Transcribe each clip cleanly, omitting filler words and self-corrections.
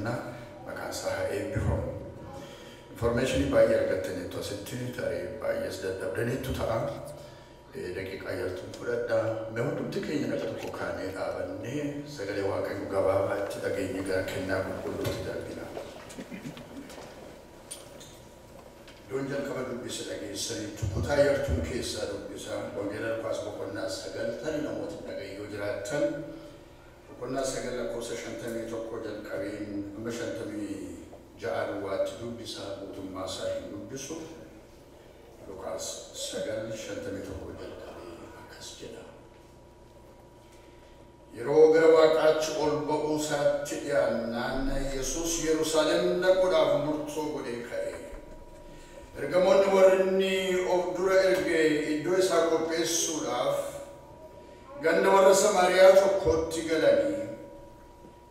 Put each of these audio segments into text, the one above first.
galateeffanna maqaan isaa eebbifamu. Information baay'ee argattanii asitti tarii baay'ees dadhabdaniittu ta'a. Daqiiqaa yartuu fudhadhaa. Mee hundumti keenya naqa tokko kaanee dhaabannee sagalee Waaqayyoo gabaabaatti dhageenye gara kennaa qulqulluutti darbina. Yoon jalqaba dubbisa dhageessaniitu kutaa yartuu keessaa dubbisa wangeela Luqaas boqonnaa 9 tarii namoota dhagayyoo jiraattan boqonnaa 9 lakkoofsa 51 jalqabeen amma 56 duwwaatti dubbisa mootummaa isaa hin dubbisu. Luqaas 9:51 jalqabee akkas jedha. Yeroo gara Waaqaatti ol ba'uu isaatti dhiyaannaan Yesuus Yerusaalem dhaquudhaaf murtoo godhee ka'e. Ergamoonni warri of dura erge iddoo isaa qopheessuudhaaf ganda warra Samaariyaa tokkotti galanii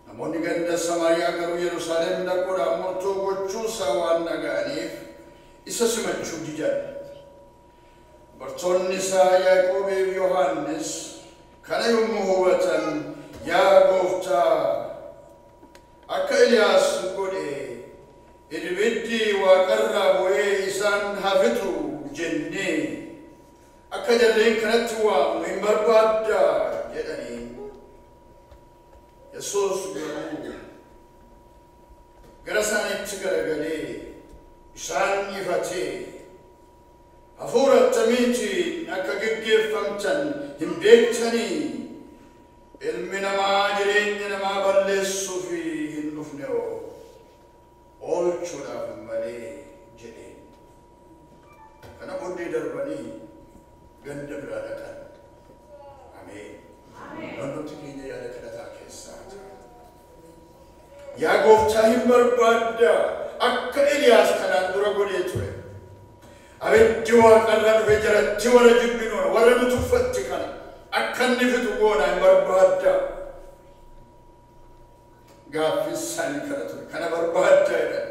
namoonni ganda Samaariyaa garuu Yerusaalem dhaquudhaaf murtoo gochuu isaa waan dhaga'aniif isa simachuu didan. Bartoonni isaa Yaaqoobii fi Yohaannis kana yommuu hubatan yaa Gooftaa akka Eliyaas godhe Ilbiddi waaqarraa bu'ee isaan hafitu jennee akka jarreen kanatti waamnu hin barbaadda jedhanii. Yesuus garuu gara isaaniitti garagalee isaan ifatee hafuura attamiitiin akka geggeeffamtan hin beektanii ilmi namaa jireenya namaa balleessuu fi hin dhufne oolchuudhaaf malee jedhee. Kana booddee darbanii ganda biraa dhaqan. Ameen. Wantoota keenya yaada kadhataa keessaa ta'a. Yaa Gooftaa hin barbaadda akka Eliyaas kanaan dura godhee ture. Abiddi waaqarraa dhufe jaratti warra jibbinoon warra nu tuffatti kana akka inni fitu goona hin barbaadda. Gaaffii isaanii kana ture. Kana barbaadda jedhan.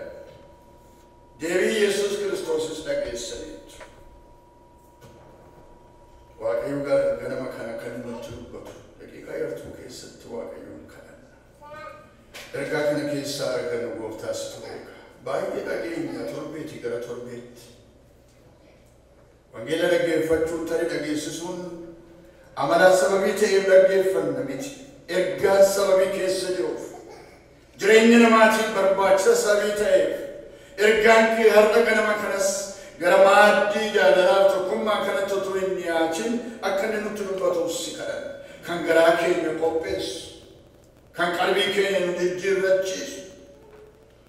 Deebii Yesuus Kiristoosis dhageessaniitu. Waaqayyo ganama kana kan nutti dubbatu. Daqiiqaa yartuu keessatti Waaqayyoon kadhanna. Ergaa kana keessaa argannu Gooftaas ture. Baay'ee dhageenya torbeetii gara torbeetti. Wangeela dhaggeeffachuun tarii dhageessisuun amalaa sababii ta'eef dhaggeeffanna miti. Ergaan sababii keessa jiruuf. Jireenya namaatiif barbaachisa sababii ta'eef ergaan kee har'a ganama kanas gara maaddii jaalalaaf tokkummaa kanatti utuu hin dhiyaatin akka inni nutti dubbatuuf si kadhanna. Kan garaa keenya qopheessu, kan qalbii keenya nu jijjiirrachiisu,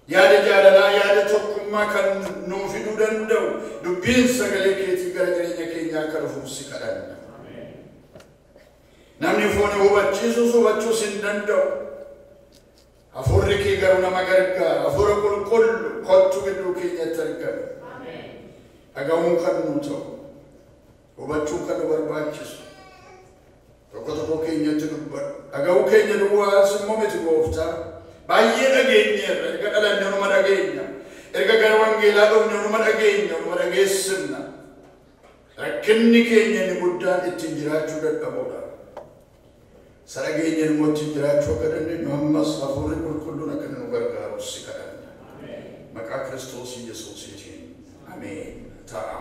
yaada jaalalaa yaada tokkummaa kan nuu fiduu danda'u dubbiin sagalee keetii gara jireenya keenyaa akka dhufuuf si kadhanna. Namni foon hubachiisus hubachuus hin danda'u. Hafuurri kee garuu nama gargaara. Hafuura qulqullu kottu gidduu keenyatti argama. Dhaga'uun kan nu ta'u, hubachuun kan nu barbaachisu. Tokko tokko keenyatti dubbadhu. Dhaga'uu keenya duwwaas immoo miti Gooftaa. Baay'ee dhageenyeerra. Erga dhalanne numa dhageenya. Erga gara wangeelaa dhufne numa dhageenya, numa dhageessifna. Rakkinni keenya inni guddaan ittiin jiraachuu dadhabuudha. Sarageenyaan mootii jiraachuu akka dandeenyu ammas hafuurri qulqulluun akka nu gargaaru si kadhanna. Maqaa Kiristoos Yesuusiitiin. Ameen. Ta'a.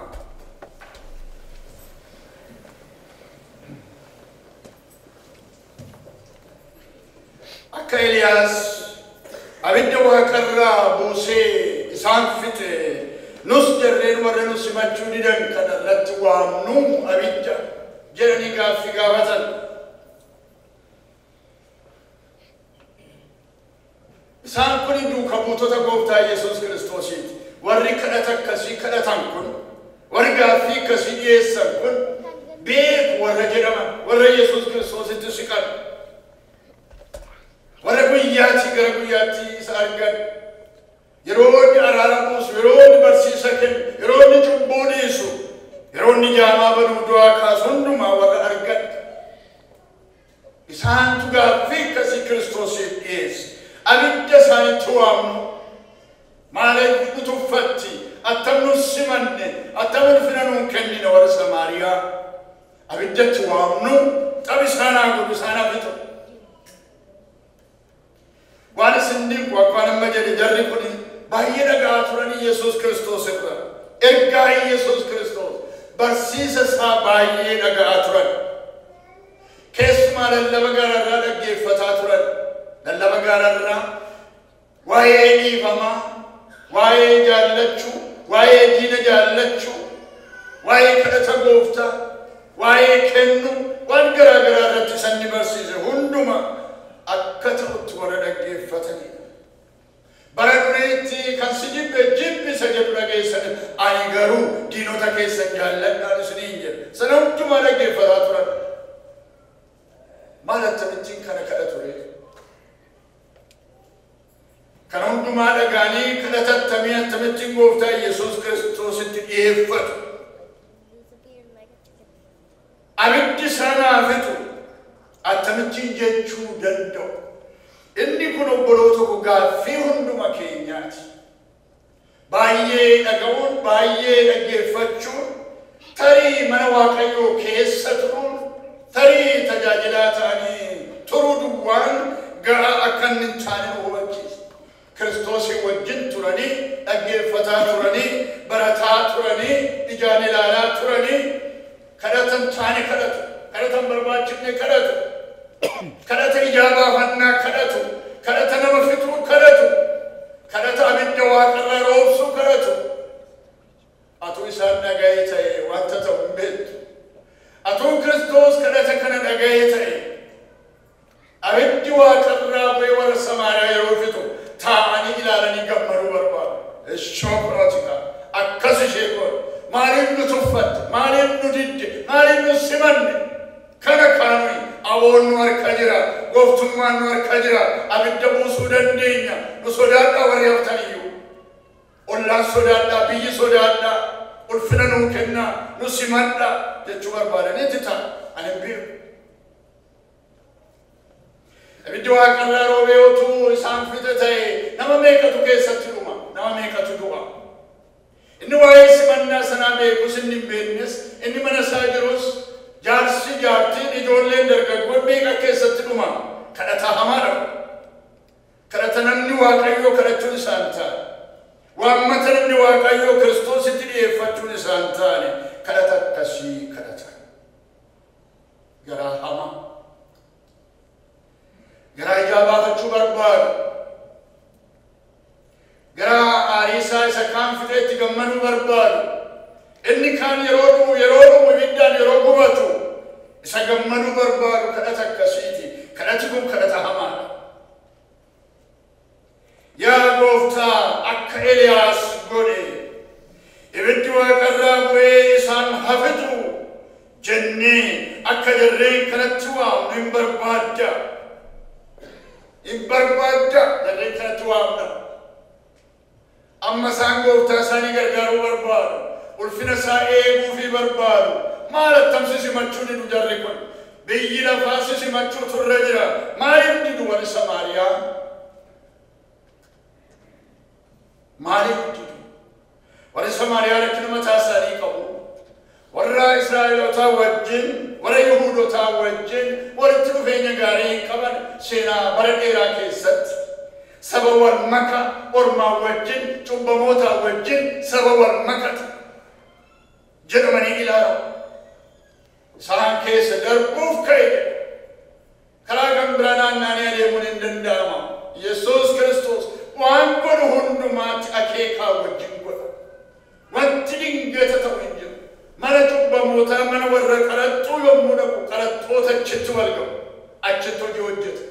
Akka Eliyaas abidda waaqarraa buusee isaan fixe nus jarreen warra nu simachuu didan kana irratti waamnu abidda jedhanii gaaffii gaafatan. Isaan kun duuka buutota Gooftaa Yesuus Kiristoosiiti. Warri kadhata akkasii kadhatan kun, warri gaaffii akkasii dhiyeessan kun beeku warra jedhaman, warra Yesuus Kiristoositti siqan. Warra guyyaatii gara guyyaatti isa argan. Yeroo inni araara buusu, yeroo inni barsiisa kennu, yeroo inni cubbuu dhiisu, yeroo inni jaamaa banuu du'aa kaasu hundumaa warra argan. Isaantu gaaffii akkasii Kiristoosiif dhiyeesse. Abidda isaanitti waamnu maaliif nu tuffatti attam nu simanne attam ulfina nuun kennine warra Samaariyaa abiddatti waamnu xabi isaanaa godhu isaanaa fixu. Waan isin dinqu akka nama baay'ee dhagaa turan Yesuus Kiristoos irra. Ergaa Yesuus Kiristoos barsiisa isaa baay'ee dhagaa turan. Keessumaa lallaba gaararraa dhaggeeffataa turan. Lallaba gaararraa waa'ee dhiifamaa, waa'ee jaallachuu, waa'ee diina jaallachuu, waa'ee kadhata gooftaa, waa'ee kennu, waan garaa garaa irratti isaan ni barsiise. Hunduma akka ta'utti warra dhaggeeffatanii. Bara duriitti kan si jibbisa jedhu dhageessan, ani garuu diinota keessan jaalladhaan isiniin jedhe. Sana hundumaa dhaggeeffataa turan. Maal akkamittiin kana kadhatu ree? Kana hundumaa dhagaanii kadhatattamii akkamittiin gooftaa Yesuus Kiristoositti dhiyeeffatu. Abiddi sanaa fitu akkamittiin jechuu danda'u. Inni kun obboloota koo gaaffii hunduma keenyaati. Baay'ee dhaga'uun, baay'ee dhaggeeffachuun, tarii mana Waaqayyoo keessa turuun, tarii tajaajilaa ta'anii turuu duwwaan ga'a akka inni hin taane nu hubachiisa. Kiristoosii wajjin turanii, dhaggeeffataa turanii, barataa turanii, ijaan ilaalaa turanii, kadhatan taane kadhatu, kadhatan barbaachifne kadhatu, kadhata ijaa baafannaa kadhatu, kadhata nama fixuu kadhatu, kadhata abidda waaqarraa roobsuu kadhatu. Atuu isaan dhaga'ee ta'e wanta ta'u hin beektu. Atuu Kiristoos kadhata kana dhaga'ee ta'e abiddi waaqarraa bu'ee warra Samaariyaa yeroo fixu taa'anii ilaalanii gammaduu barbaadu. Shookiraatika akkas ishee godhe. Maaliif nu tuffatte? Maaliif nu didde? Maaliif nu simanne? Kana kaanui awoon nu harka jira, gooftummaan nu harka jira, abidda buusuu dandeenya. Nu sodaadhaa warri haftaniyyuu. Ollaan sodaadhaa, biyyi sodaadhaa, ulfina nuu kennaa, nu simadhaa jechuu barbaadaniiti ta'a. Ani hin beeku. Abiddi waaqarraa roobee utuu isaan fixe ta'e nama meeqatu keessatti dhuma? Nama meeqatu du'a? Inni waa'ee simannaa sanaa beekus inni hin beeknes, inni mana isaa jirus jaarsi jaartiin ijoolleen dargaggoon meeqa keessatti dhuma? Kadhata hamaadha. Kadhata namni Waaqayyoo kadhachuun isaan taane. Waammata namni Waaqayyoo Kiristoositti dhiyeeffachuun isaan taane. Kadhata akkasii kadhata. Garaa hamaa. Garaa ijaa baafachuu barbaadu. Garaa aariisaa isa kaan fixeetti gammaduu barbaadu. Inni kaan yeroo dhumu ibiddaan yeroo gubatu isa gammaduu barbaadu kadhata akkasiiti. Kadhati kun kadhata hamaadha. Yaa gooftaa akka Eliyaas godhe ibiddi waaqarraa bu'ee isaan hafitu jennee akka jarreen kanatti waamnu hin barbaadda. Hin barbaadda jarreen kanatti waamna. Amma isaan gooftaa isaanii gargaaruu barbaadu. Ulfina isaa eeguu fi barbaadu. Maal attamsi simachuu didu jarri kun? Biyyi lafaa si simachuu turre jira. Maaliif didu warri Samaariyaa? Maaliif didu? Warri Samaariyaa rakkina mataa isaanii qabu. Warra Israa'elootaa wajjin, warra Yihuudootaa wajjin walitti dhufeenya gaarii qaban seenaa bara dheeraa keessatti. Saba wal maka ormaa wajjin, cubbamootaa wajjin saba wal makata jedhamanii ilaalamu. Isaan keessa darbuuf ka'e karaa kan biraa naanna'anii adeemuun hin danda'ama. Yesuus Kiristoos waan godhu hundumaatti akeekaa wajjin godha. Wanti dingata ta'u hin jiru. Mana cubbamootaa mana warra qaraxxuu yommuu dhaqu qaraxxoota achitti wal gahu. Achitti hojii hojjeta.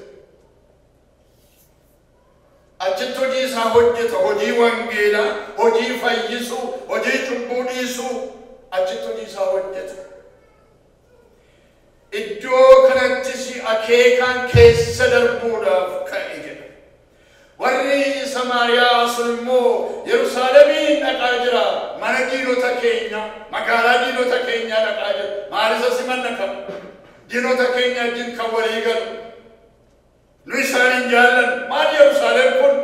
Achitti hojii isaa hojjeta. Hojii wangeelaa, hojii fayyisuu, hojii cubbuu dhiisuu achitti hojii isaa hojjeta. Iddoo kanattis akeekaan keessa darbuudhaaf ka'e jedha. Warri Samaariyaa sun immoo Yerusaalemiin dhaqaa jira. Mana diinota keenya, magaalaa diinota keenyaa dhaqaa jira. Maal isa simanna qaba? Diinota keenya wajjin kan walii galu. Nu isaan hin jaallan. Maal Yerusaalem kun?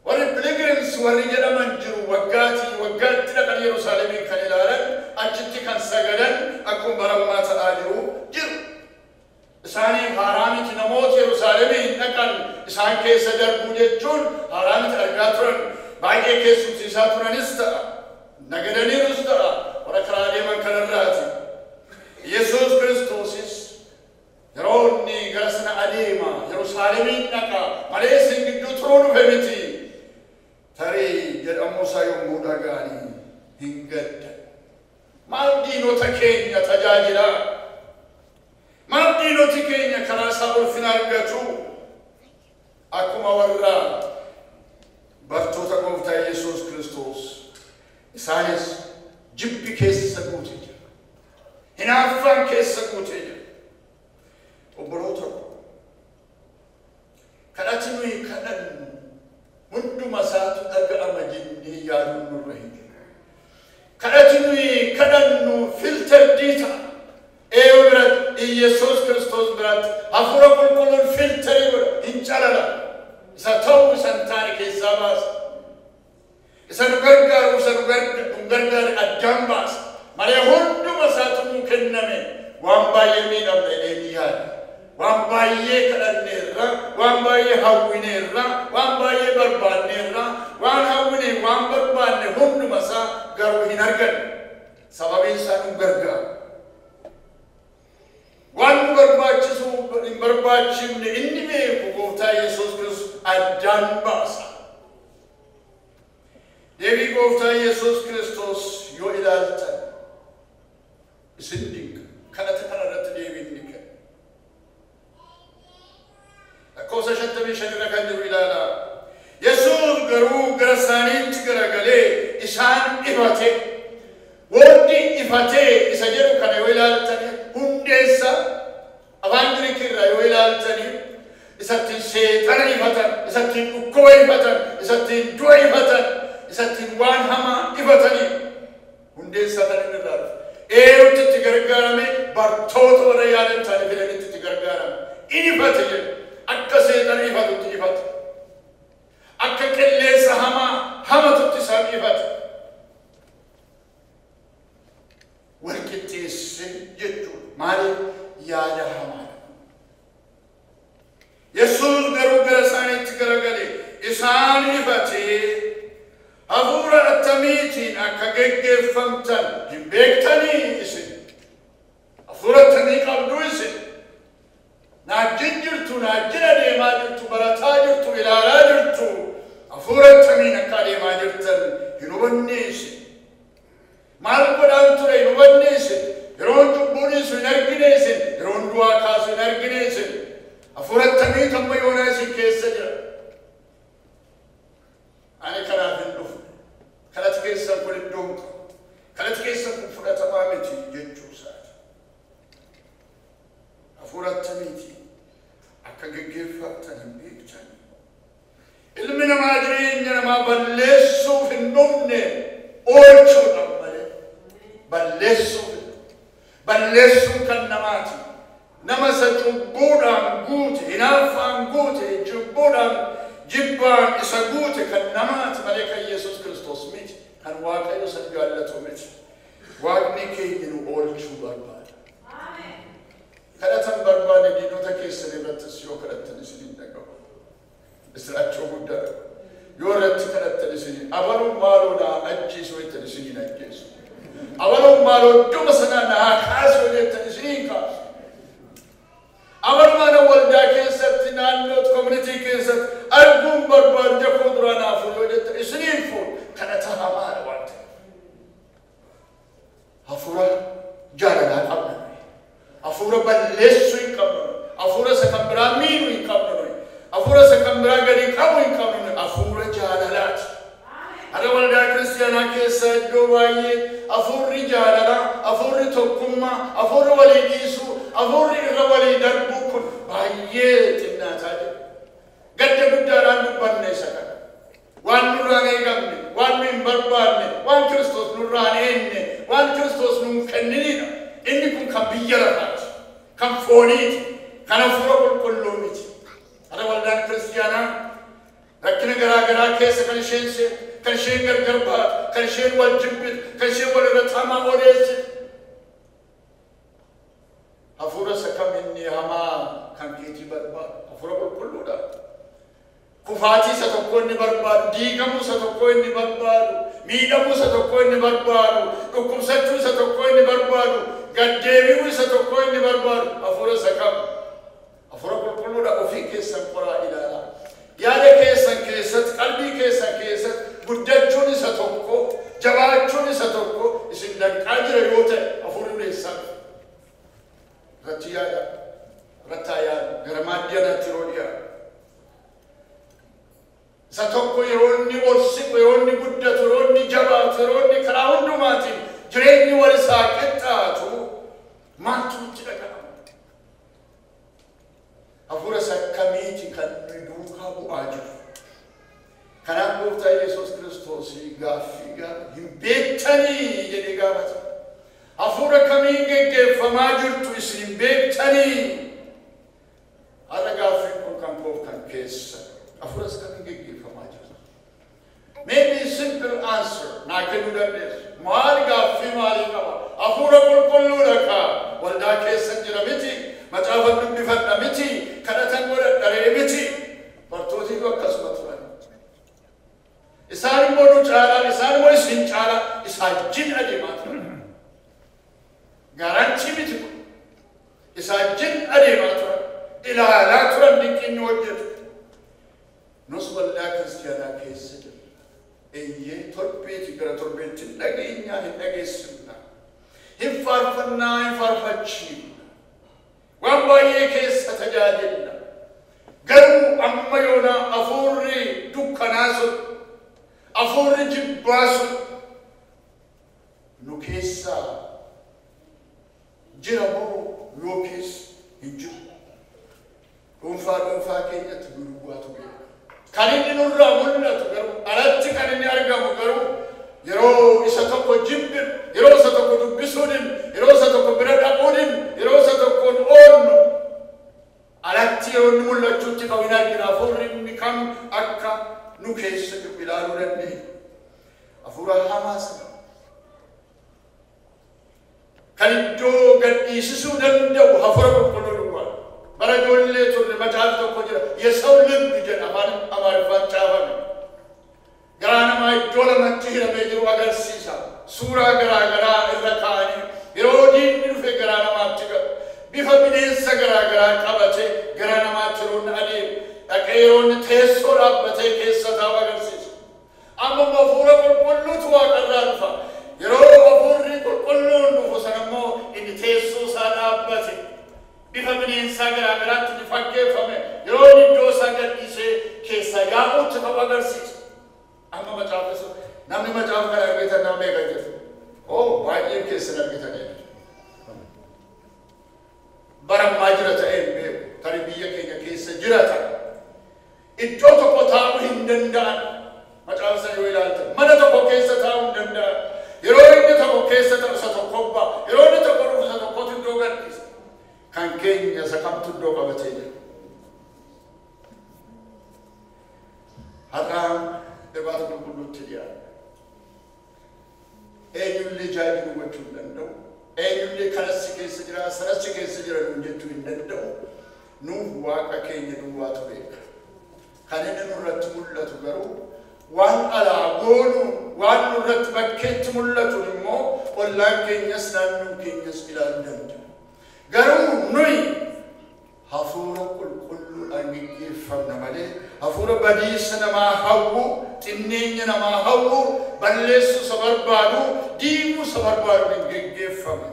Warri pilgrims warri jedhaman jiru waggaatti dhaqan Yerusaalemiin kan ilaalan achitti kan sagadan akkuma barammaa ta'aa jiru. Isaanii haaraa miti namoota Yerusaalemiin dhaqan isaan keessa darbu arguu jechuun haaraanitti argaa turan baay'ee keessumsiisaa turanis ta'a nagadaniirus ta'a warra karaa deeman kanarraati. Yesuus Kiristoosis yeroo inni gara sana adeema Yerusaalemiin dhaqa malee isin gidduu turuu dhufe miti. Tarii jedhamuusaa yommuu dhaga'anii hin gaddan. Maal diinota keenya tajaajila? Maal diinoti keenya karaa isaa ulfina argatu? Akkuma warra bartoota Gooftaa Yesuus Kiristoos isaanis jibbi keessa guutee jira. Hinaaffaan keessa guutee jira. Obboloota kadhati nuyi kadhannu hunduma isaatu dhaga'ama jennee yaaduun nurra hin jiru. Kadhati nuyi kadhannu filterdii ta'a. Biratti Yesuus Kiristoos biratti hafuura qulqulluun filterii godha hin calala. Isa ta'uu isa hin taane keessaa baasa. Isa nu gargaaru isa nu gargaaru addaan baasa. Malee hunduma isaatu nuu kenname waan baay'ee miidhamne jedhee yaada. Waan baay'ee kadhanneerra, waan baay'ee hawwineerra, waan baay'ee barbaanneerra, waan hawwine waan barbaanne hunduma isaa garuu hin arganne. Sababiin isaa nu gargaaru. Waan nu barbaachisu hin barbaachifne inni beeku Gooftaa Yesuus Kiristoos addaan baasa. Deebii Gooftaa Yesuus Kiristoos yoo ilaaltan isin dinqa. Kadhata kanarratti deebiin ni kenna. Lakkoofsa 55 irra kan jiru ilaala. Yesuus garuu gara isaaniitti garagalee isaan ifate. Wooddi ifatee isa jedhu kana yoo ilaaltani hundeessa afaan Giriikirraa yoo ilaaltani isattiin seexana ifatan, isattiin dhukkuba ifatan, isattiin du'a ifatan, isattiin waan hamaa ifatanii hundeessa kan inni irraa dhufe. Eenyutti itti gargaarame bartoota warra yaadan taane fedhanitti itti gargaarame. Inni ifate jedhu akka seexana ifatutti ifate. Akka qilleensa hamaa hamatutti isaan ifate. Walqixxeesse jechuudha. Maaliif yaada hamaadha. Yesuus garuu gara isaaniitti garagalee isaan ifatee hafuura attamiitiin akka geggeeffamtan hin beektanii isin. Hafuura attamii qabdu isin. Naajjin jirtu, naajjin adeemaa jirtu, barataa jirtu, ilaalaa jirtu. Hafuura attamiin akka adeemaa jirtan hin hubanne isin. Maal godhaan ture hin hubanne isin. Yeroon cubbuun isin hin argine isin. Yeroon du'aa kaasu hin argine isin. Hafuura attamii amma yoonaa isin keessa jira. Ani kanaaf hin dhufu. Kadhati keessan kun iddoon qabu. Kadhati keessan kun fudhatamaa miti jechuu isaati. Hafuura attamiitiin akka geggeeffamtan hin beektan. Ilmi namaa jireenya namaa balleessuuf hin dhufne oolchuudhaan malee balleessuuf hin dhufne. Balleessuun kan namaati. Nama isa cubbuudhaan guute, hinaaffaan guute, jibbaan isa guute kan namaati malee kan Yesuus Kiristoos miti. Kan Waaqayyo isa jaallatu miti. Waaqni keenya nu oolchuu barbaada. Kadhatan barbaade diinota keessan irrattis yoo kadhattan isin hin dhaga'u. Israachuu guddaa. Yoo irratti kadhattan isin abaluun maaloodhaa ajjeesuu jettan isin hin ajjeesu. Abaluun maaloo idduma sanaa naa kaasuu jettan isin hin kaasu. Abalumaan waldaa keessatti naannoot koominitii keessatti arguun barbaade koo duraan haafuu yoo jettan isin hin fuudhu. Kadhata hamaadha waan ta'eef. Hafuura jaalalaa qabna. Hafuura balleessuu hin qabnu. Hafuura isa kan biraa miidhuu hin qabnu. Hafuura isa kan biraa gadi qabu hin qabnu. Hafuura jaalalaati. Ada waldaa kiristaanaa keessa iddoo baay'ee hafuurri jaalalaa, hafuurri tokkummaa, hafuurri walii dhiisuu, hafuurri irra walii darbuu kun baay'ee xinnaataa jira. Gadda guddaadhaan dubbanne isa kana. Waan nurraan eegamne, waan nu hin barbaanne, waan Kiristoos nurraan eenne, waan Kiristoos nu hin kenninidha. Inni kun kan biyya lafaati, kan fooniiti, kan hafuura qulqulluu miti. Ada waldaan kiristaanaa rakkina garaagaraa keessa kan isheen gargar baatu, kan isheen wal jibbitu, kan isheen wal irratti hamaa odeessitu. Hafuura isa kam inni hamaa kan keetii barbaadu, hafuura qulqulluudha. Kufaati isa tokko inni barbaadu, diigamuu isa tokko inni barbaadu, miidhamuu isa tokko inni barbaadu, dhukkubsachuu isa tokko inni barbaadu, gaddeebi'uu isa tokko inni barbaadu. Hafuura isa qabu. Hafuura qulqulluudha. Ofii keessan qoraa ilaalaa. Yaada keessan keessatti, qalbii keessan keessatti guddachuun isa tokko, jabaachuun isa tokko isin danqaa jira yoo ta'e hafuurri keessan irratti yaada, irratti yaada, gara maaddiyanaatti yeroo dhiyaatu. Isa tokko yeroo inni ol siqu, yeroo inni guddatu, yeroo inni jabaatu, yeroo inni karaa hundumaatiin jireenyi wal isaa qixxaatu maaltu nutti dhaga'ama? Hafuura isa akkamiiti kan nuyi duukaa bu'aa jiru? Kanaaf Gooftaa Yesuus Kiristoos gaaffii hin beektanii jedhee gaafata. Hafuura kamiin geggeeffamaa jirtu isin hin beektanii? Har'a gaaffiin kun kan koof kan keessa. Hafuura isa kamiin geggeeffamaa jirtu? Maybe a simple answer naa kennuu dandeessu. Maal gaaffii maalii qaba? Hafuura qulqulluudha kaa waldaa keessa jira miti, macaafa dubbifadha miti, kadhatan godhadharee miti. Bartootiitu akkasuma turan. Isaan immoo nu caalaa, isaan immoo isin caalaa, isaajjin adeemaa turan. Garantii miti kun. Isaajjin adeemaa turan. Ilaalaa turan dinqiin hojjetu. Nus waldaa kiristaanaa keessa jira. Eeyyee torbeeti gara torbeetti dhageenyaa hin dhageessifna. Hin faarfannaa hin faarfachiifna. Waan baay'ee keessa tajaajilla. Garuu amma yoonaa hafuurri dukkanaa sun, hafuurri jibbaa sun nu keessaa jira moo yookiis hin jiru? Dhuunfaa keenyatti gurguraatu beeka. Kan inni nurraa mul'atu garuu alatti kan inni argamu garuu yeroo isa tokko jibbiin, yeroo isa tokko dubbisuudhin, yeroo isa tokko bira dhaquudhin, yeroo isa tokkoon oolnu alatti yeroo inni mul'achuutti qabu hin argina. Hafuurri inni kam akka nu keessa jiru ilaaluu dandeenya. Hafuura hamaa sana kan iddoo gadhiisisuu danda'u hafuura qulqulluu duwwaa. Bara ijoollee turre macaafa tokko jira. Yesaw libbi jedha afaan Amaariffaan caafame. Garaa namaa iddoo lamatti hiramee jiru agarsiisa. Suuraa garaa garaa irra kaa'anii yeroo diinni dhufe garaa namaatti gala. Bifa bineensa garaa garaa qabatee garaa namaatti yeroo inni adeemu dhaqee yeroo inni teessoo dhaabbatee keessa taa'u agarsiisa. Amma hafuura qulqulluutu waaqarraa dhufa. Yeroo hafuurri qulqulluun dhufu sana immoo inni teessoo isaa dhaabbate. Bifa bineensaa garaa garaatti ni fakkeeffame. Yeroo inni iddoo isaa gadhiisee keessa yaa'uutti qabu agarsiisa. Amma macaafa sun namni macaafa kana argitan nama meeqa jiru? Baay'een keessan argitanii. Barammaa jira ta'ee hin beeku. Kan biyya keenya keessa jiraata. Iddoo tokko taa'uu hin danda'an. Macaafa sana yoo ilaaltan mana tokko keessa taa'uu hin danda'an. Yeroo inni tokko keessa ta'u isa tokko ba'a. Yeroo inni tokko dhufu isa tokkotu iddoo gadhiisa. Kan keenya isa kamtu iddoo qabatee jira. Har'aan irbaata qulqulluutti dhiyaata. Eenyullee jaajiluu gochuu hin danda'u. Eenyullee kanassi keessa jira, sanassi keessa jira nuun jechuu hin danda'u. Nuuf waaqa keenya duwwaatu beeka. Kan inni nurratti mul'atu garuu waan alaa goonu, waan nurratti bakkeetti mul'atu immoo ollaan keenyas naannoon keenyas ilaaluu danda'a. Garuu nuyi hafuura qulqulluudhaan geggeeffamna malee hafuura badiisa namaa hawwu, xinneenya namaa hawwu, balleessuu isa barbaadu, diiguu isa barbaadu hin geggeeffamne.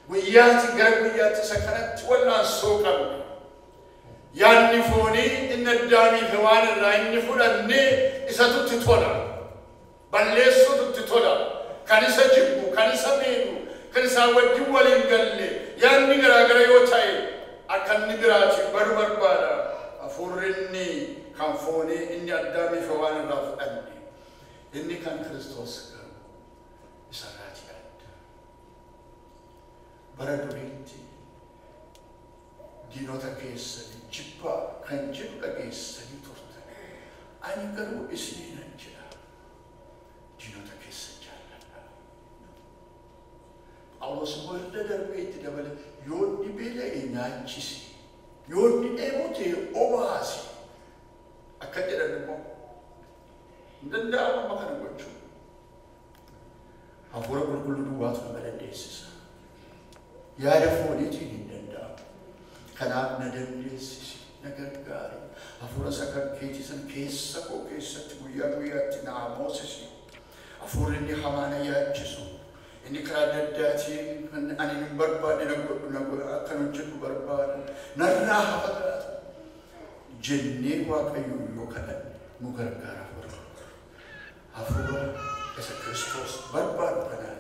Guyyaatti gara guyyaatti isa kanatti wal'aansoo qabna. Yaadni foonii inni addaamiif waan irraa inni fudhannee isatutti tola. Balleessuututti tola. Kan isa jibbu, kan isa miidhu, kan isaan wajjin waliin galle yaadni garaa gara yoo ta'e akka inni biraatiif badu barbaada. Hafuurri inni kan foonii inni addaamiif waan irraa fudhanne. Inni kan Kiristoos garuu isarraati adda. Bara duriitti diinota keessanii jibbaa kan jedhu dhageessanii turtan. Ani garuu isiniinan jedha. Diinota keessa jaalladha. Phaawulos warra darbee itti dabale yoonni beela'e nyaachisi. Yoonni dheebote obaasi. Danda'ama amma kana gochuu. Hafuura qulqulluu duwwaatu nama dandeessisa. Yaada fooniitiin hin danda'amu. Kanaaf na dandeessisi, na gargaari. Hafuura isa kan keetii san keessa koo keessatti guyyaa guyyaatti na hamoosisi. Hafuurri inni hamaa na yaachisu. Inni karaa adda addaatiin ani hin barbaadne akka hojjedhu barbaadu. Narraa haa fagaatu. Jennee Waaqayyo yoo kadhanne nu gargaara hafuura isa Kiristoos barbaadu kanaan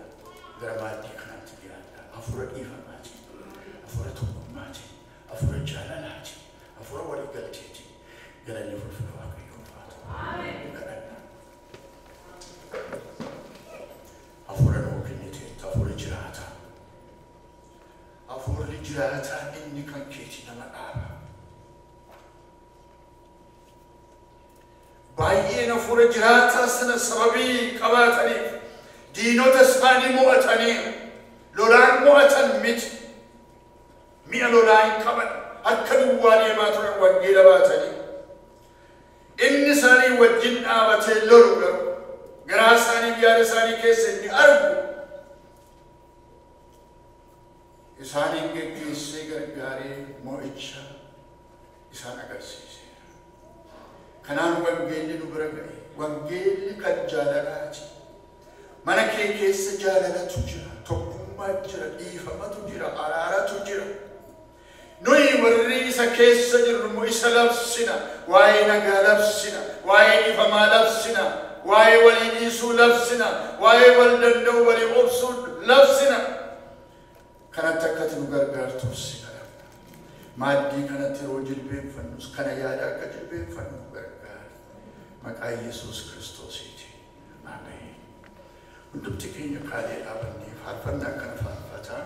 gara maaddii kanaatti dhiyaata. Hafuura dhiifamaatiin, hafuura tokkummaatiin, hafuura jaalalaatiin, hafuura waliigalteetiin galanni ulfina Waaqayyoo baatu. Kadhanna. Hafuura nuu kenniteetta, hafuura jiraataa. Hafuurri jiraataa inni kan keetii nama dhaaba. Baay'een hafuura jiraataa sana sababii qabaataniif diinota isaanii mo'ataniif lolaan mo'atan miti. Mi'a lolaa hin qaban akka duwwaa deemaa turan wangeela baatanii. Inni isaanii wajjin dhaabatee lolu garuu garaa isaanii yaada isaanii keessa inni argu. Isaaniin geggeessee gargaaree mo'icha isaan agarsiisa. Kanaan wangeelli nu bira ga'e. Wangeelli kan jaalalaati. Mana kee keessa jaalalatu jira. Tokkummaa jira. Dhiifamatu jira. Araaratu jira. Nuyi warri isa keessa jirru isa labsina. Waa'ee nagaa labsina. Waa'ee dhiifamaa labsina. Waa'ee walii dhiisuu labsina. Waa'ee wal danda'u walii obsuu labsina. Kanatti akkati nu gargaartuuf si kadhanna. Maaddii kanatti yeroo jilbeenfannus kana yaada akka jilbeenfannu maqaa Yesuus Kiristoosiiti. Ameen. Hundumti keenya kaalee dhaabannee faarfannaa kana faarfataa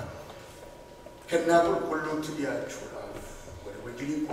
kennaa qulqulluutti dhiyaachuudhaaf walii wajjin